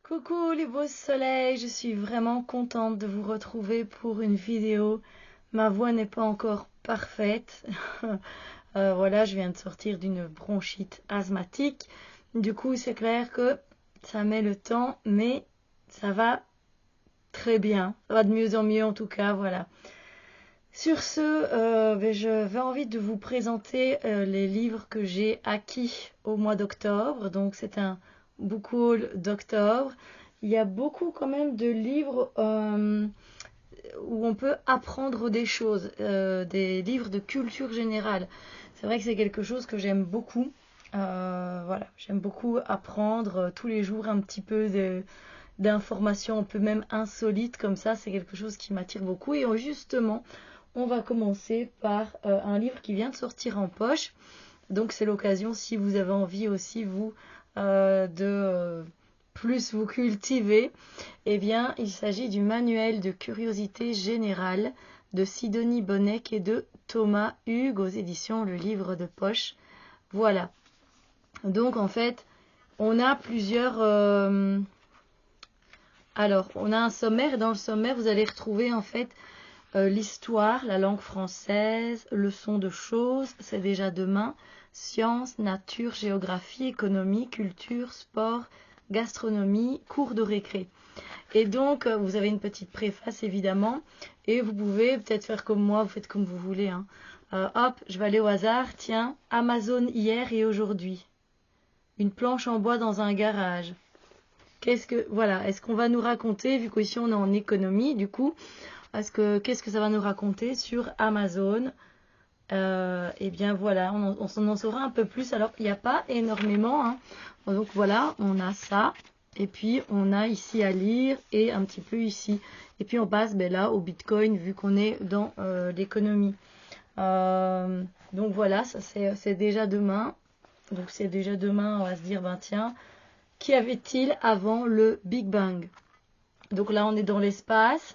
Coucou les beaux soleils, je suis vraiment contente de vous retrouver pour une vidéo. Ma voix n'est pas encore parfaite. Voilà, je viens de sortir d'une bronchite asthmatique. Du coup, c'est clair que ça met le temps, mais ça va très bien. Ça va de mieux en mieux en tout cas, voilà. Sur ce, je vais envie de vous présenter les livres que j'ai acquis au mois d'octobre. Donc c'est un book haul d'octobre. Il y a beaucoup quand même de livres où on peut apprendre des choses, des livres de culture générale. C'est vrai que c'est quelque chose que j'aime beaucoup. Voilà, j'aime beaucoup apprendre tous les jours un petit peu d'informations un peu même insolites comme ça. C'est quelque chose qui m'attire beaucoup. Et justement, on va commencer par un livre qui vient de sortir en poche. Donc c'est l'occasion, si vous avez envie aussi, vous, de plus vous cultiver, eh bien, il s'agit du manuel de curiosité générale de Sidonie Bonnec et de Thomas Hugues aux éditions Le Livre de Poche. Voilà. Donc en fait, on a plusieurs... Alors, on a un sommaire et dans le sommaire, vous allez retrouver en fait l'histoire, la langue française, leçons de choses, c'est déjà demain, sciences, nature, géographie, économie, culture, sport, gastronomie, cours de récré. Et donc, vous avez une petite préface évidemment, et vous pouvez peut-être faire comme moi, vous faites comme vous voulez, hein. Hop, je vais aller au hasard, tiens, Amazon hier et aujourd'hui. Une planche en bois dans un garage. Voilà, est-ce qu'on va nous raconter, vu qu'ici on est en économie, du coup, qu'est-ce que ça va nous raconter sur Amazon? Eh bien voilà, on s'en en saura un peu plus. Alors, il n'y a pas énormément, hein. Donc voilà, on a ça. Et puis, on a ici à lire et un petit peu ici. Et puis, on passe là au Bitcoin, vu qu'on est dans l'économie. Donc voilà, ça c'est déjà demain. Donc c'est déjà demain, on va se dire, ben tiens, qu'y avait-il avant le Big Bang? Donc là, on est dans l'espace.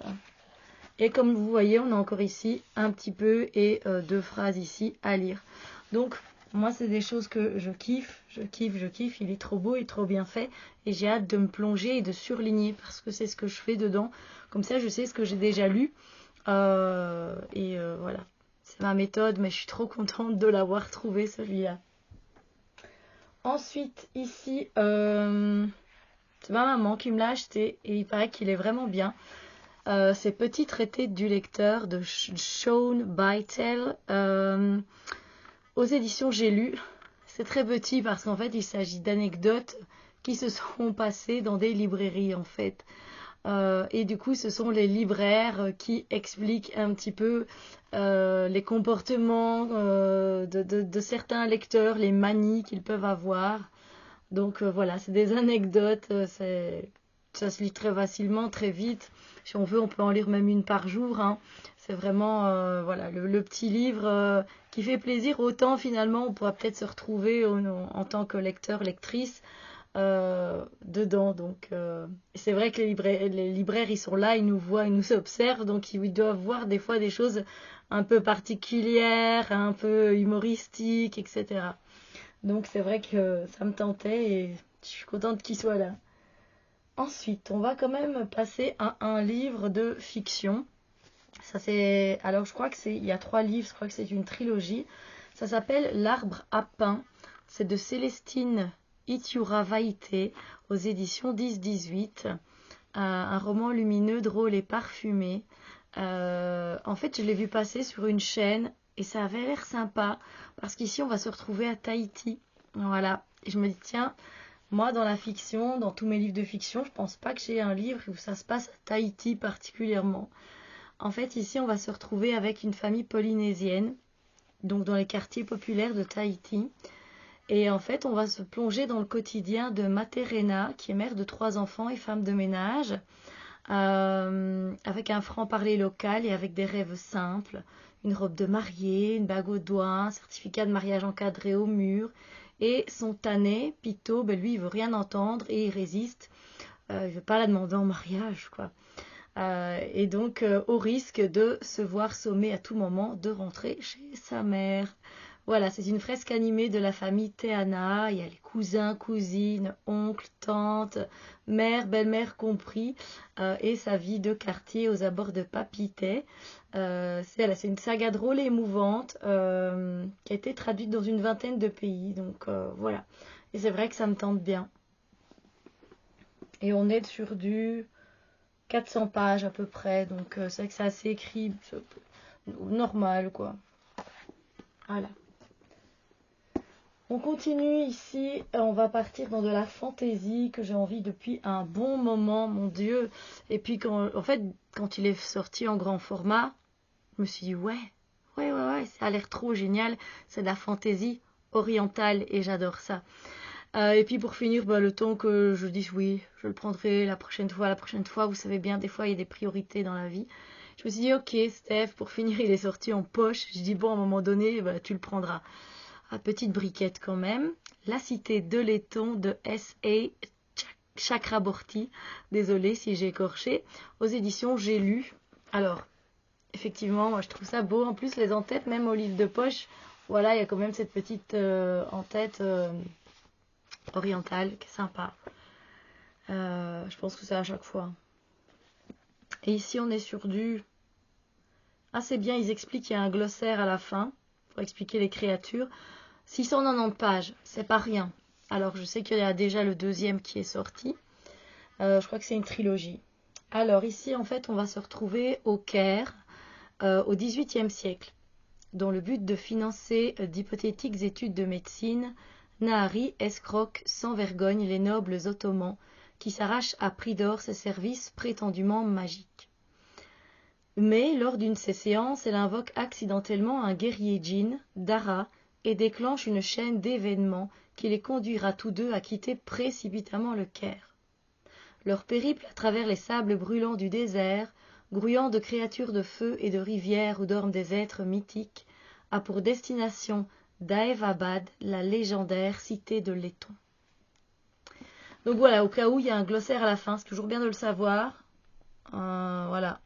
Et comme vous voyez, on a encore ici un petit peu et deux phrases ici à lire. Donc, moi, c'est des choses que je kiffe, je kiffe, je kiffe. Il est trop beau et trop bien fait. Et j'ai hâte de me plonger et de surligner parce que c'est ce que je fais dedans. Comme ça, je sais ce que j'ai déjà lu. Voilà, c'est ma méthode, mais je suis trop contente de l'avoir trouvé, celui-là. Ensuite, ici, c'est ma maman qui me l'a acheté et il paraît qu'il est vraiment bien. C'est Petit traité du lecteur de Shaun Bytel aux éditions J'ai lu. C'est très petit parce qu'en fait il s'agit d'anecdotes qui se sont passées dans des librairies en fait. Et du coup ce sont les libraires qui expliquent un petit peu les comportements de certains lecteurs, les manies qu'ils peuvent avoir. Donc voilà, c'est des anecdotes, ça se lit très facilement, très vite. Si on veut, on peut en lire même une par jour, hein. C'est vraiment voilà, le petit livre qui fait plaisir. Autant finalement, on pourra peut-être se retrouver en tant que lecteur, lectrice dedans. Donc c'est vrai que les libraires, ils sont là, ils nous voient, ils nous observent, donc ils doivent voir des fois des choses un peu particulières, un peu humoristiques, etc. Donc c'est vrai que ça me tentait et je suis contente qu'il soit là. Ensuite, on va quand même passer à un livre de fiction. Ça c'est, alors je crois que il y a trois livres, je crois que c'est une trilogie. Ça s'appelle L'arbre à pain. C'est de Célestine Itiura-Vaité aux éditions 10-18. Un roman lumineux, drôle et parfumé. En fait, je l'ai vu passer sur une chaîne et ça avait l'air sympa parce qu'ici, on va se retrouver à Tahiti. Voilà. Et je me dis, tiens, moi, dans la fiction, dans tous mes livres de fiction, je pense pas que j'ai un livre où ça se passe à Tahiti particulièrement. En fait, ici, on va se retrouver avec une famille polynésienne, donc dans les quartiers populaires de Tahiti. Et en fait, on va se plonger dans le quotidien de Materena, qui est mère de 3 enfants et femme de ménage, avec un franc-parler local et avec des rêves simples. Une robe de mariée, une bague au doigt, un certificat de mariage encadré au mur. Et son tanné, Pito, ben lui, il veut rien entendre et il résiste. Il veut pas la demander en mariage, quoi. Et donc, au risque de se voir sommer à tout moment de rentrer chez sa mère. Voilà, c'est une fresque animée de la famille Teana. Il y a les cousins, cousines, oncles, tantes, mère, belle-mère compris, et sa vie de quartier aux abords de Papeete. C'est une saga drôle et émouvante qui a été traduite dans une vingtaine de pays. Donc voilà. Et c'est vrai que ça me tente bien. Et on est sur du 400 pages à peu près. Donc c'est vrai que c'est assez écrit, normal quoi. Voilà. On continue ici, on va partir dans de la fantaisie que j'ai envie depuis un bon moment, mon Dieu. Et puis quand il est sorti en grand format, je me suis dit ouais, ça a l'air trop génial. C'est de la fantaisie orientale et j'adore ça. Et puis pour finir, le temps que je dise oui, je le prendrai la prochaine fois. Vous savez bien, des fois il y a des priorités dans la vie. Je me suis dit ok Steph, pour finir il est sorti en poche. Je dis bon à un moment donné, tu le prendras. À petite briquette quand même. La cité de laiton de S.A. Chakraborty. Désolée si j'ai écorché. Aux éditions J'ai lu. Alors, effectivement, moi je trouve ça beau. En plus, les en-têtes, même au livre de poche, voilà, il y a quand même cette petite en-tête orientale qui est sympa. Je pense que c'est à chaque fois. Et ici, on est sur du... Ah, c'est bien, ils expliquent qu'il y a un glossaire à la fin pour expliquer les créatures. 690 pages, c'est pas rien. Alors, je sais qu'il y a déjà le deuxième qui est sorti. Je crois que c'est une trilogie. Alors, ici, en fait, on va se retrouver au Caire, au XVIIIe siècle. Dans le but de financer d'hypothétiques études de médecine, Nahari escroque sans vergogne les nobles ottomans qui s'arrachent à prix d'or ses services prétendument magiques. Mais, lors d'une de ces séances, elle invoque accidentellement un guerrier djinn, Dara, et déclenche une chaîne d'événements qui les conduira tous deux à quitter précipitamment le Caire. Leur périple à travers les sables brûlants du désert, grouillant de créatures de feu et de rivières où dorment des êtres mythiques, a pour destination Daevabad, la légendaire cité de laiton. Donc voilà, au cas où il y a un glossaire à la fin, c'est toujours bien de le savoir. Voilà,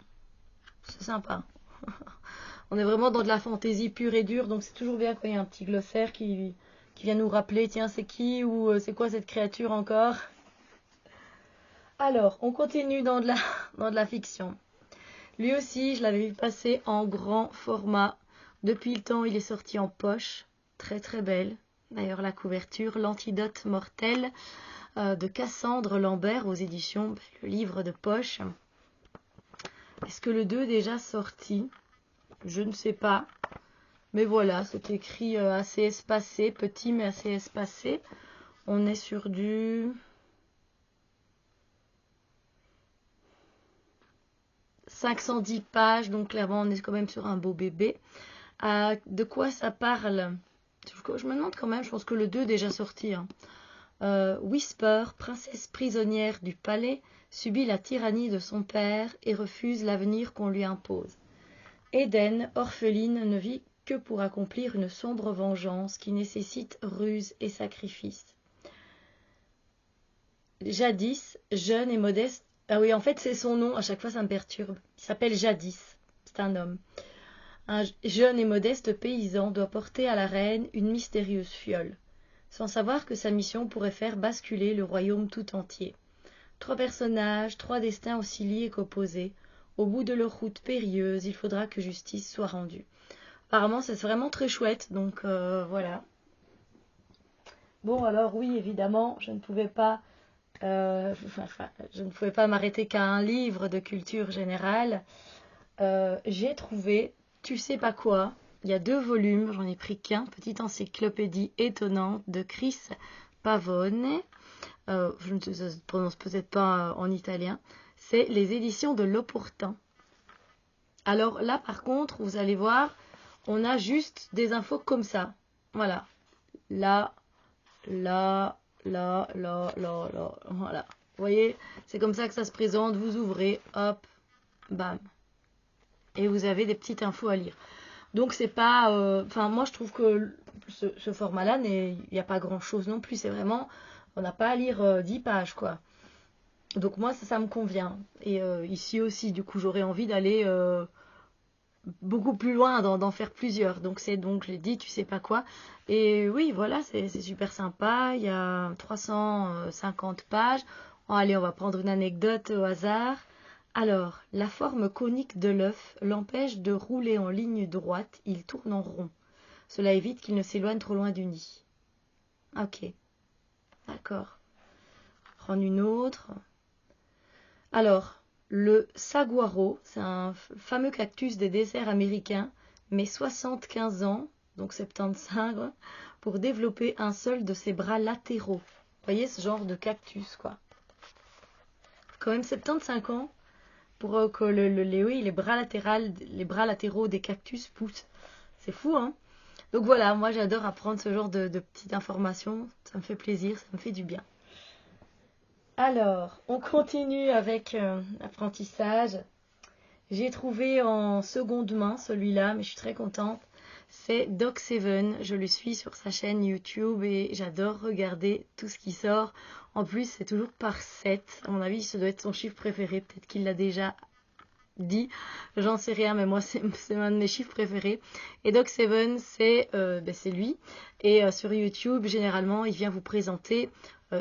c'est sympa. On est vraiment dans de la fantaisie pure et dure, donc c'est toujours bien quand il y a un petit glossaire qui vient nous rappeler, tiens, c'est qui ou c'est quoi cette créature encore. Alors, on continue dans de la fiction. Lui aussi, je l'avais vu passer en grand format. Depuis le temps, il est sorti en poche. Très très belle. D'ailleurs, la couverture, L'Antidote mortel de Cassandre Lambert aux éditions Le Livre de poche. Est-ce que le 2 est déjà sorti? Je ne sais pas. Mais voilà, c'est écrit assez espacé, petit mais assez espacé. On est sur du 510 pages, donc clairement on est quand même sur un beau bébé. De quoi ça parle? Je me demande quand même, je pense que le 2 est déjà sorti. Whisper, princesse prisonnière du palais, subit la tyrannie de son père et refuse l'avenir qu'on lui impose. Eden, orpheline, ne vit que pour accomplir une sombre vengeance qui nécessite ruse et sacrifice. Jadis, jeune et modeste... Ah oui, en fait, c'est son nom, à chaque fois ça me perturbe. Il s'appelle Jadis, c'est un homme. Un jeune et modeste paysan doit porter à la reine une mystérieuse fiole, sans savoir que sa mission pourrait faire basculer le royaume tout entier. 3 personnages, 3 destins aussi liés qu'opposés. Au bout de leur route périlleuse, il faudra que justice soit rendue. Apparemment, c'est vraiment très chouette, donc voilà. Bon, alors oui, évidemment, je ne pouvais pas m'arrêter qu'à un livre de culture générale. J'ai trouvé, tu sais pas quoi, il y a 2 volumes, j'en ai pris qu'un, petite encyclopédie étonnante de Chris Pavone. Je ne se prononce peut-être pas en italien. C'est les éditions de L'Opportun. Alors là, par contre, vous allez voir, on a juste des infos comme ça. Voilà. Là. Voilà. Vous voyez, c'est comme ça que ça se présente. Vous ouvrez, hop, bam. Et vous avez des petites infos à lire. Donc c'est pas... Enfin, moi je trouve que ce format-là, il n'y a pas grand-chose non plus. C'est vraiment... On n'a pas à lire 10 pages, quoi. Donc moi, ça me convient. Et ici aussi, du coup, j'aurais envie d'aller beaucoup plus loin d'en faire plusieurs. Donc c'est donc je l'ai dit, tu sais pas quoi. Et oui, voilà, c'est super sympa. Il y a 350 pages. Oh, allez, on va prendre une anecdote au hasard. Alors, la forme conique de l'œuf l'empêche de rouler en ligne droite, il tourne en rond. Cela évite qu'il ne s'éloigne trop loin du nid. Ok, d'accord. Prendre une autre. Alors, le saguaro, c'est un fameux cactus des déserts américains, met 75 ans, donc 75, pour développer un seul de ses bras latéraux. Vous voyez ce genre de cactus, quoi. Quand même 75 ans pour que oui, les bras latéraux des cactus poussent. C'est fou, hein? Donc voilà, moi j'adore apprendre ce genre de petites informations. Ça me fait plaisir, ça me fait du bien. Alors, on continue avec l'apprentissage. J'ai trouvé en seconde main celui-là, mais je suis très contente. C'est Doc Seven. Je le suis sur sa chaîne YouTube et j'adore regarder tout ce qui sort. En plus, c'est toujours par 7. À mon avis, ça doit être son chiffre préféré. Peut-être qu'il l'a déjà dit. J'en sais rien, mais moi, c'est un de mes chiffres préférés. Et Doc Seven, c'est lui. Et sur YouTube, généralement, il vient vous présenter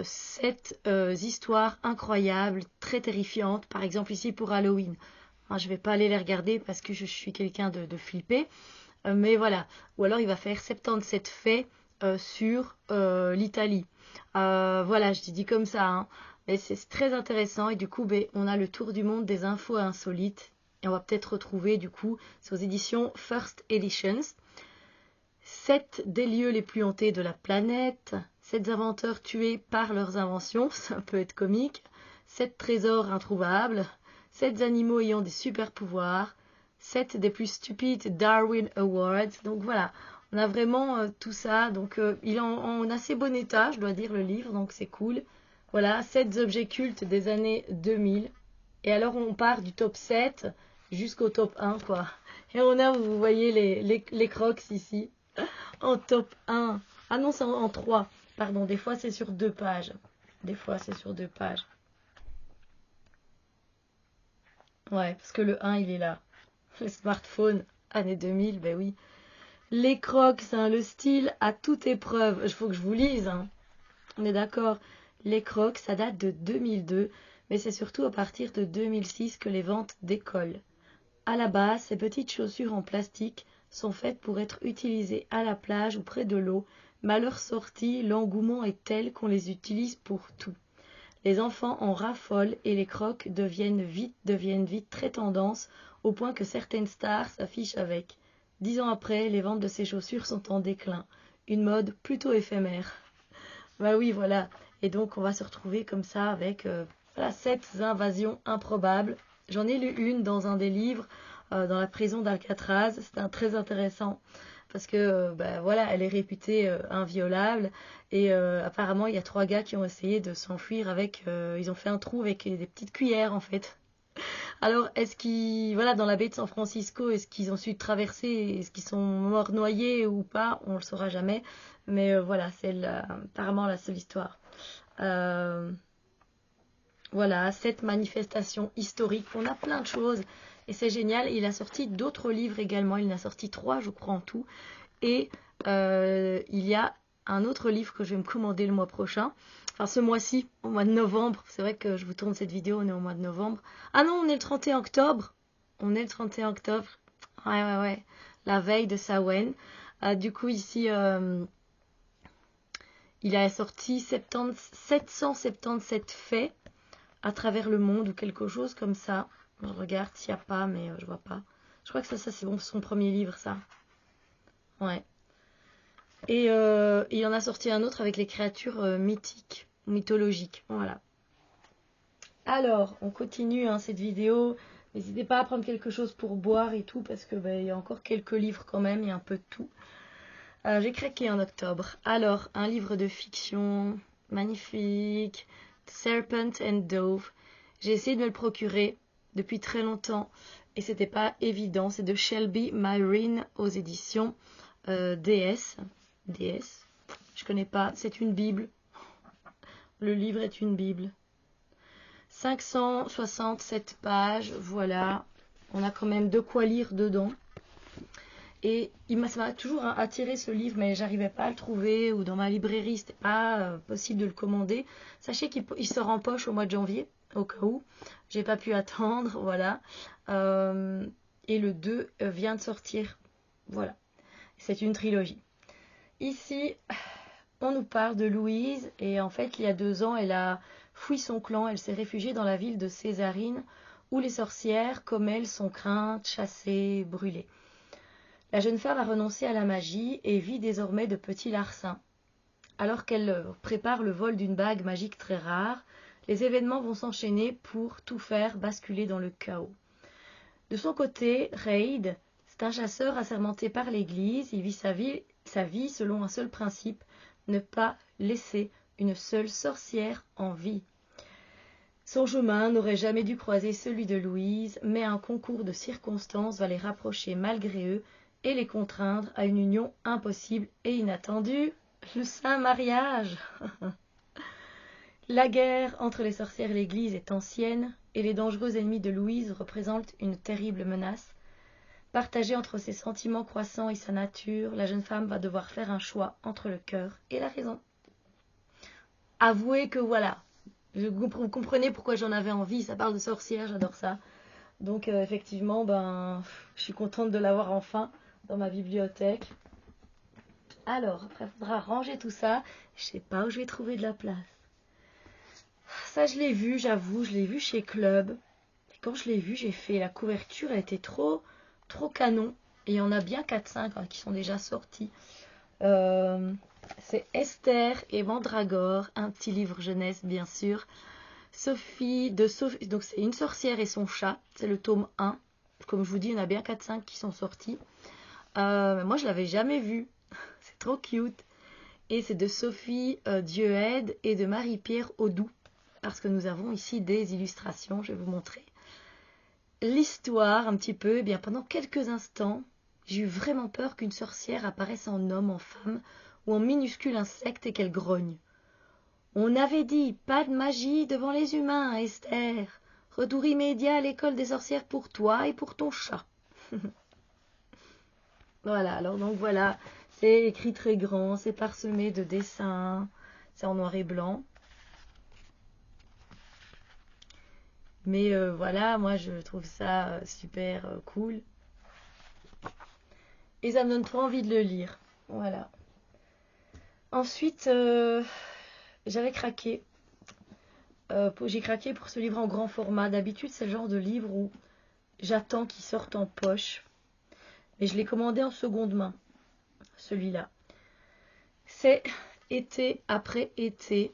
7 histoires incroyables, très terrifiantes. Par exemple, ici pour Halloween. Enfin, je ne vais pas aller les regarder parce que je suis quelqu'un de flippé. Mais voilà. Ou alors il va faire 77 faits sur l'Italie. Voilà, je dis comme ça. Hein. Mais c'est très intéressant. Et du coup, on a le tour du monde des infos insolites. Et on va peut-être retrouver, du coup, c'est aux éditions First Editions. 7 des lieux les plus hantés de la planète. 7 inventeurs tués par leurs inventions. Ça peut être comique. 7 trésors introuvables. 7 animaux ayant des super pouvoirs, 7 des plus stupides Darwin Awards. Donc voilà, on a vraiment tout ça. Donc il est en assez bon état, je dois dire, le livre, donc c'est cool. Voilà, 7 objets cultes des années 2000. Et alors on part du top 7 jusqu'au top 1, quoi. Et on a, vous voyez, les crocs ici, en top 1. Ah non, c'est en 3. Pardon, des fois c'est sur 2 pages. Des fois c'est sur 2 pages. Ouais, parce que le 1, il est là. Le smartphone, année 2000, ben oui. Les crocs, hein, le style à toute épreuve. Il faut que je vous lise, hein. On est d'accord. Les crocs, ça date de 2002, mais c'est surtout à partir de 2006 que les ventes décollent. À la base, ces petites chaussures en plastique sont faites pour être utilisées à la plage ou près de l'eau, mais à leur sortie, l'engouement est tel qu'on les utilise pour tout. Les enfants en raffolent et les crocs deviennent vite très tendance, au point que certaines stars s'affichent avec. 10 ans après, les ventes de ces chaussures sont en déclin. Une mode plutôt éphémère. Bah oui, voilà. Et donc, on va se retrouver comme ça avec 7 invasions improbables. J'en ai lu une dans un des livres, dans la prison d'Alcatraz. C'était très intéressant parce que voilà, elle est réputée inviolable et apparemment il y a 3 gars qui ont essayé de s'enfuir avec, ils ont fait un trou avec des petites cuillères en fait. Alors est-ce qu'ils, voilà, dans la baie de San Francisco, est-ce qu'ils ont su traverser, est-ce qu'ils sont morts noyés ou pas, on le saura jamais. Mais voilà, c'est apparemment la seule histoire. Euh, voilà, cette manifestation historique, on a plein de choses. Et c'est génial, il a sorti d'autres livres également, il en a sorti 3 je crois en tout. Et il y a un autre livre que je vais me commander le mois prochain. Enfin ce mois-ci, au mois de novembre. C'est vrai que je vous tourne cette vidéo, on est au mois de novembre. Ah non, on est le 31 octobre. On est le 31 octobre. Ouais. La veille de Samhain. Du coup ici, il a sorti 777 faits à travers le monde ou quelque chose comme ça. Je regarde s'il n'y a pas, mais je vois pas. Je crois que ça c'est bon, son premier livre, ça. Ouais. Et il en a sorti un autre avec les créatures mythiques, mythologiques. Voilà. Alors, on continue cette vidéo. N'hésitez pas à prendre quelque chose pour boire et tout, parce que il y a encore quelques livres quand même, il y a un peu de tout. J'ai craqué en octobre. Alors, un livre de fiction magnifique, Serpent and Dove. J'ai essayé de me le procurer depuis très longtemps et c'était pas évident. C'est de Shelby Myrene aux éditions DS. DS. Je connais pas. C'est une Bible. Le livre est une Bible. 567 pages. Voilà. On a quand même de quoi lire dedans. Et ça m'a toujours attiré ce livre, mais j'arrivais pas à le trouver, ou dans ma librairie, c'était pas possible de le commander. Sachez qu'il sort en poche au mois de janvier, au cas où. J'ai pas pu attendre, voilà. Et le 2 vient de sortir. Voilà. C'est une trilogie. Ici, on nous parle de Louise, et en fait, il y a 2 ans, elle a fui son clan, elle s'est réfugiée dans la ville de Césarine, où les sorcières, comme elle, sont craintes, chassées, brûlées. La jeune femme a renoncé à la magie et vit désormais de petits larcins. Alors qu'elle prépare le vol d'une bague magique très rare, les événements vont s'enchaîner pour tout faire basculer dans le chaos. De son côté, Reid, c'est un chasseur assermenté par l'Église. Il vit sa vie selon un seul principe, ne pas laisser une seule sorcière en vie. Son chemin n'aurait jamais dû croiser celui de Louise, mais un concours de circonstances va les rapprocher malgré eux et les contraindre à une union impossible et inattendue, le saint mariage. La guerre entre les sorcières et l'Église est ancienne, et les dangereux ennemis de Louise représentent une terrible menace. Partagée entre ses sentiments croissants et sa nature, la jeune femme va devoir faire un choix entre le cœur et la raison. Avouez que voilà, vous comprenez pourquoi j'en avais envie, ça parle de sorcières, j'adore ça. Donc effectivement, je suis contente de l'avoir enfin dans ma bibliothèque. Alors, après, il faudra ranger tout ça. Je sais pas où je vais trouver de la place. Ça, je l'ai vu, j'avoue, je l'ai vu chez Club. Et quand je l'ai vu, j'ai fait la couverture, elle était trop canon. Et il y en a bien 4-5 qui sont déjà sortis. C'est Esther et Mandragore, un petit livre jeunesse, bien sûr. Sophie, donc c'est une sorcière et son chat, c'est le tome 1. Comme je vous dis, il y en a bien 4-5 qui sont sortis. Moi, je l'avais jamais vu. C'est trop cute. Et c'est de Sophie Dieuaide et de Marie-Pierre Audoux. Parce que nous avons ici des illustrations, je vais vous montrer. L'histoire, un petit peu, eh bien, pendant quelques instants, j'ai eu vraiment peur qu'une sorcière apparaisse en homme, en femme, ou en minuscule insecte et qu'elle grogne. On avait dit, pas de magie devant les humains, Esther. Retour immédiat à l'école des sorcières pour toi et pour ton chat. Voilà, alors donc voilà, c'est écrit très grand, c'est parsemé de dessins, c'est en noir et blanc. Mais voilà, moi je trouve ça super cool. Et ça me donne trop envie de le lire. Voilà. Ensuite, j'avais craqué. J'ai craqué pour ce livre en grand format. D'habitude, c'est le genre de livre où j'attends qu'il sorte en poche. Mais je l'ai commandé en seconde main, celui-là. C'est Été après été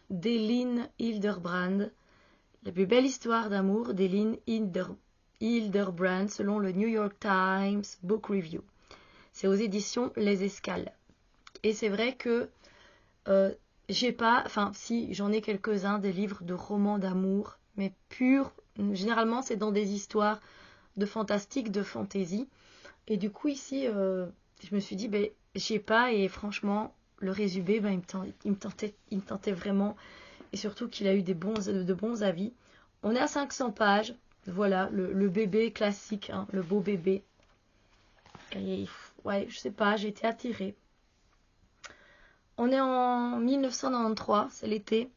d'Elin Hilderbrand. La plus belle histoire d'amour d'Elin Hilderbrand selon le New York Times Book Review. C'est aux éditions Les Escales. Et c'est vrai que j'ai pas, enfin si, j'en ai quelques-uns, des livres de romans d'amour, mais purs. Généralement, c'est dans des histoires de fantastique, de fantaisie. Et du coup, ici, je me suis dit, j'ai pas, et franchement, le résumé, il me tentait vraiment. Et surtout qu'il a eu de bons avis. On est à 500 pages. Voilà, le bébé classique, hein, le beau bébé. Et ouais, je sais pas, j'ai été attirée. On est en 1993, c'est l'été.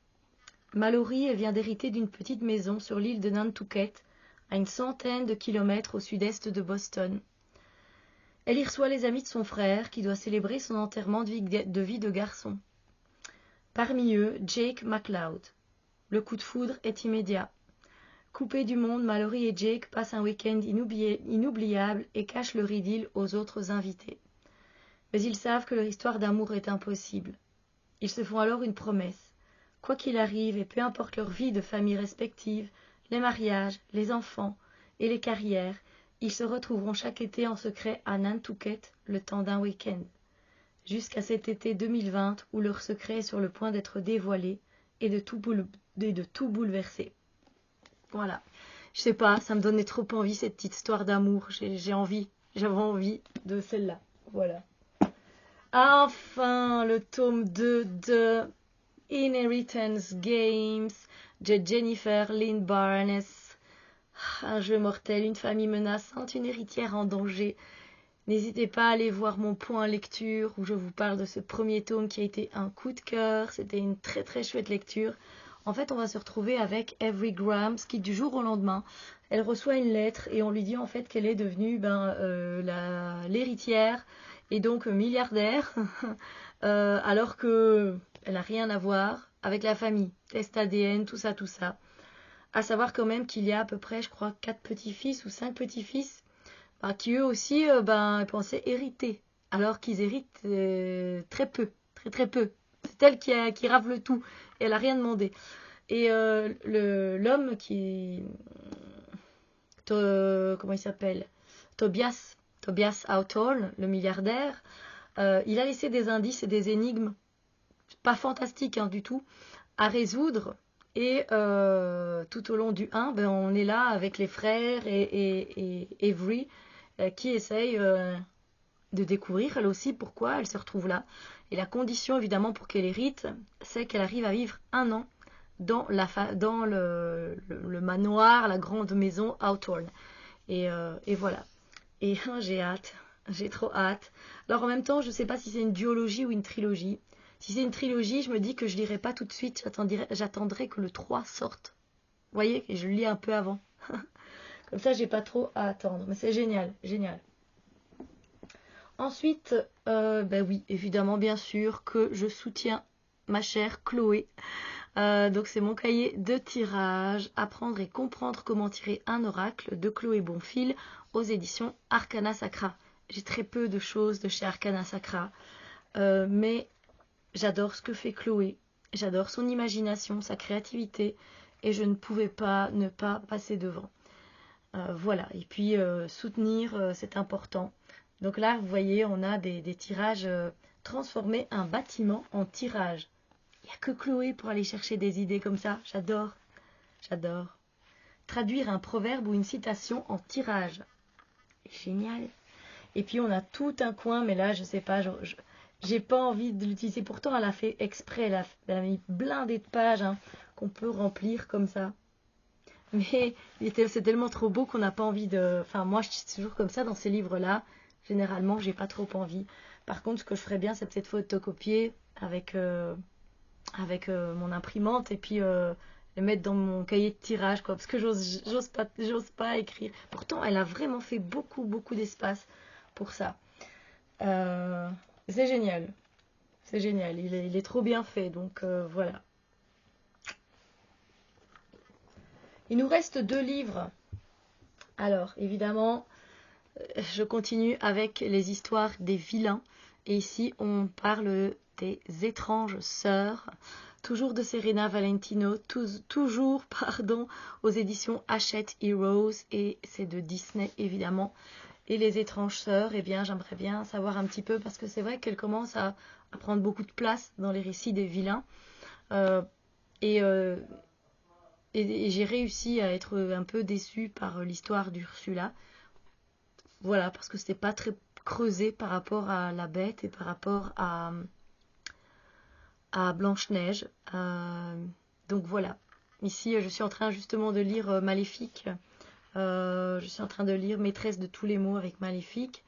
Mallory, elle vient d'hériter d'une petite maison sur l'île de Nantucket, à une centaine de kilomètres au sud-est de Boston. Elle y reçoit les amis de son frère, qui doit célébrer son enterrement de vie de garçon. Parmi eux, Jake McLeod. Le coup de foudre est immédiat. Coupés du monde, Mallory et Jake passent un week-end inoubliable et cachent leur idylle aux autres invités. Mais ils savent que leur histoire d'amour est impossible. Ils se font alors une promesse. Quoi qu'il arrive, et peu importe leur vie de famille respective, les mariages, les enfants et les carrières, ils se retrouveront chaque été en secret à Nantucket le temps d'un week-end. Jusqu'à cet été 2020 où leur secret est sur le point d'être dévoilé et de tout bouleverser. Voilà. Je sais pas, ça me donnait trop envie cette petite histoire d'amour. J'avais envie de celle-là. Voilà. Enfin, le tome 2 de Inheritance Games de Jennifer Lynn Barnes. Un jeu mortel, une famille menaçante, une héritière en danger. N'hésitez pas à aller voir mon point lecture où je vous parle de ce premier tome qui a été un coup de cœur. C'était une très très chouette lecture. En fait, on va se retrouver avec Avery Graham, qui du jour au lendemain, elle reçoit une lettre et on lui dit en fait qu'elle est devenue l'héritière et donc milliardaire, alors que elle n'a rien à voir avec la famille. Test ADN, tout ça, tout ça. À savoir quand même qu'il y a à peu près, je crois, 4 petits-fils ou 5 petits-fils qui eux aussi pensaient hériter, alors qu'ils héritent très peu, très très peu. C'est elle qui rave le tout, et elle n'a rien demandé. Et l'homme comment il s'appelle, Tobias Hawthorne, le milliardaire, il a laissé des indices et des énigmes, pas fantastiques du tout, à résoudre. Et tout au long du 1, on est là avec les frères et Avery qui essaye de découvrir elle aussi pourquoi elle se retrouve là. Et la condition évidemment pour qu'elle hérite, c'est qu'elle arrive à vivre 1 an dans le manoir, la grande maison Hawthorne. Et voilà. Et j'ai hâte, j'ai trop hâte. Alors en même temps, je ne sais pas si c'est une duologie ou une trilogie. Si c'est une trilogie, je me dis que je ne lirai pas tout de suite, j'attendrai que le 3 sorte. Vous voyez, et je le lis un peu avant. Comme ça, j'ai pas trop à attendre. Mais c'est génial, génial. Ensuite, oui, évidemment, bien sûr, que je soutiens ma chère Chloé. Donc c'est mon cahier de tirage, apprendre et comprendre comment tirer un oracle de Chloé Bonfil aux éditions Arcana Sacra. J'ai très peu de choses de chez Arcana Sacra, mais j'adore ce que fait Chloé, j'adore son imagination, sa créativité, et je ne pouvais pas ne pas passer devant. Voilà, et puis soutenir, c'est important. Donc là, vous voyez, on a des tirages, transformer un bâtiment en tirage. Il n'y a que Chloé pour aller chercher des idées comme ça. J'adore. J'adore. Traduire un proverbe ou une citation en tirage. Génial. Et puis on a tout un coin, mais là, je sais pas, j'ai pas envie de l'utiliser. Pourtant, elle a fait exprès. Elle a mis blindé de pages qu'on peut remplir comme ça. Mais c'est tellement trop beau qu'on n'a pas envie de... Enfin, moi, je suis toujours comme ça dans ces livres-là. Généralement, j'ai pas trop envie. Par contre, ce que je ferais bien, c'est peut-être photocopier avec mon imprimante et puis le mettre dans mon cahier de tirage, quoi, parce que j'ose pas écrire. Pourtant, elle a vraiment fait beaucoup, beaucoup d'espace pour ça. Euh, c'est génial. C'est génial. Il est trop bien fait, donc voilà. Il nous reste 2 livres. Alors, évidemment, je continue avec les histoires des vilains. Et ici, on parle des étranges sœurs. Toujours de Serena Valentino, toujours aux éditions Hachette Heroes. Et c'est de Disney, évidemment. Et les étranges sœurs, eh bien, j'aimerais bien savoir un petit peu, parce que c'est vrai qu'elles commencent à prendre beaucoup de place dans les récits des vilains. Et j'ai réussi à être un peu déçue par l'histoire d'Ursula. Voilà, parce que c'était pas très creusé par rapport à la bête et par rapport à Blanche-Neige. Donc voilà. Ici, je suis en train justement de lire Maléfique. Je suis en train de lire Maîtresse de tous les mots avec Maléfique.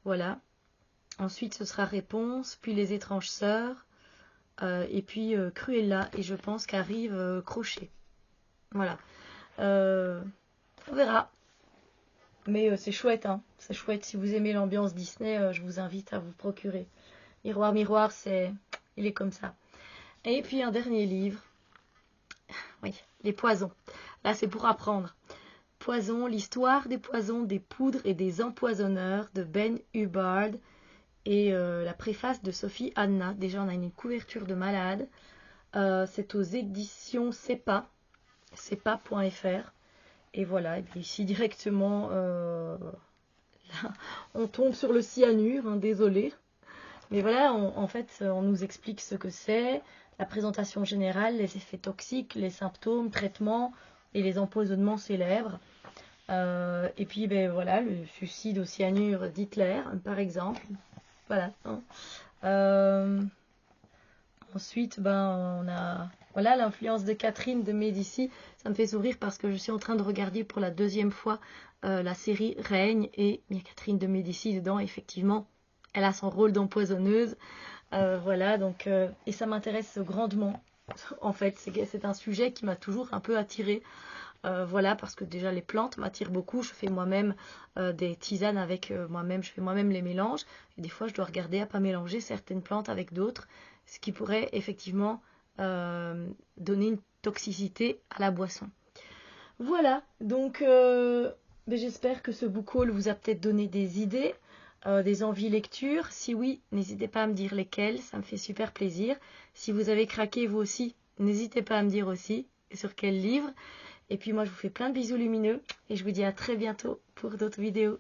Voilà. Ensuite, ce sera Réponse, puis Les étranges sœurs, et puis Cruella, et je pense qu'arrive Crochet. Voilà. On verra. Mais c'est chouette, hein. C'est chouette. Si vous aimez l'ambiance Disney, je vous invite à vous procurer. Miroir, miroir, il est comme ça. Et puis un dernier livre. Oui, les poisons. Là, c'est pour apprendre. Poison, l'histoire des poisons, des poudres et des empoisonneurs de Ben Hubbard. Et la préface de Sophie Anna. Déjà, on a une couverture de malade. C'est aux éditions CEPA. CEPA.fr. Et voilà, et puis ici directement, là, on tombe sur le cyanure, désolé. Mais voilà, en fait, on nous explique ce que c'est, la présentation générale, les effets toxiques, les symptômes, traitements et les empoisonnements célèbres. Et puis, voilà, le suicide au cyanure d'Hitler, par exemple. Voilà. Ensuite, on a Voilà l'influence de Catherine de Médicis. Ça me fait sourire parce que je suis en train de regarder pour la deuxième fois la série Règne et il y a Catherine de Médicis dedans. Effectivement, elle a son rôle d'empoisonneuse. Voilà, donc, et ça m'intéresse grandement. En fait, c'est un sujet qui m'a toujours un peu attirée. Voilà, parce que déjà les plantes m'attirent beaucoup. Je fais moi-même des tisanes avec moi-même. Je fais moi-même les mélanges. Et des fois, je dois regarder à pas mélanger certaines plantes avec d'autres, ce qui pourrait effectivement donner une toxicité à la boisson. Voilà, donc j'espère que ce book haul vous a peut-être donné des idées, des envies lecture. Si oui, n'hésitez pas à me dire lesquelles, ça me fait super plaisir. Si vous avez craqué vous aussi, n'hésitez pas à me dire aussi sur quel livre. Et puis moi je vous fais plein de bisous lumineux et je vous dis à très bientôt pour d'autres vidéos.